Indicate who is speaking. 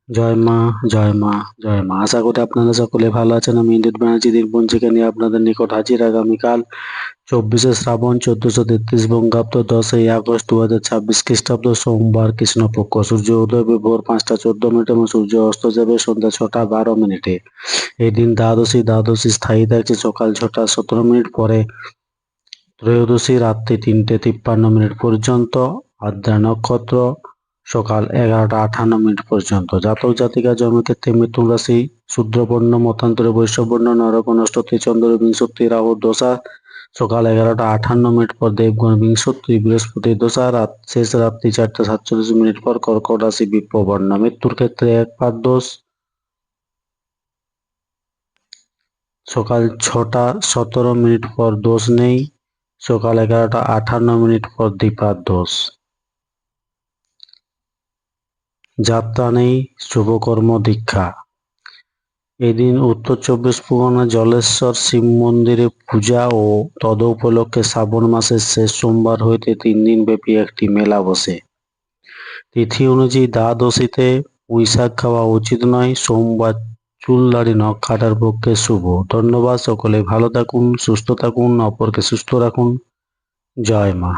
Speaker 1: জয় মা, জয় মা, জয় মা। আশা করি আপনারা সকলে ভালো আছেন। আমি ইন্দ্রিত ব্যানার্জি দিনপঞ্জিকা নিয়ে আপনাদের নিকট হাজির আগামীকাল 24শে শ্রাবণ 1433 বঙ্গাব্দ 10ই আগস্ট 2026 খ্রিস্টাব্দ সোমবার কৃষ্ণপক্ষ। সূর্য উদয় হবে ভোর 5টা 14 মিনিট এবং সূর্য অস্ত যাবে সন্ধ্যা 6টা 12 মিনিটে। এই দিন দ্বাদশী স্থায়ী থাকছে সকাল 6টা 17 মিনিট পরে ত্রয়োদশী রাত্রি 3টে 53 মিনিট পর্যন্ত। আদ্রা নক্ষত্র সকাল 11টা 58 মিনিট পর্যন্ত। জাতক জাতিকা জন্মক্ষেত্রে মিথুন রাশি, শূদ্রবর্ণ, মতান্তরে বৈশ্যবর্ণ, নরক নষ্টত্রী চন্দ্র বিংশত্রী রাহুর দশা সকাল 11টা 58 মিনিট পর দেবগণ বিংশত্রী বৃহস্পতির দশা শেষ রাত্রি 4টা 47 মিনিট পর কর্কট রাশি বিপ্রবর্ণ। মৃত্যুর ক্ষেত্রে একপাদ দোষ সকাল 6টা 17 মিনিট পর দোষ নেই, সকাল 11টা 58 মিনিট পর দ্বিপাদ দোষ। যাত্রা নেই, শুভকর্ম দীক্ষা। এদিন উত্তর 24 পরগনা জলেশ্বর শিব মন্দিরে পূজা ও তদুপলক্ষে শ্রাবণ মাসের শেষ সোমবার হইতে 3 দিন ব্যাপী একটি মেলা বসে। তিথি অনুযায়ী দ্বাদশীতে পুঁইশাক খাওয়া উচিত নয়। সোমবার চুল দাড়ি নখ কাটার পক্ষে শুভ। ধন্যবাদ। সকলে ভালো থাকুন, সুস্থ থাকুন, অপরকে সুস্থ রাখুন। জয় মা।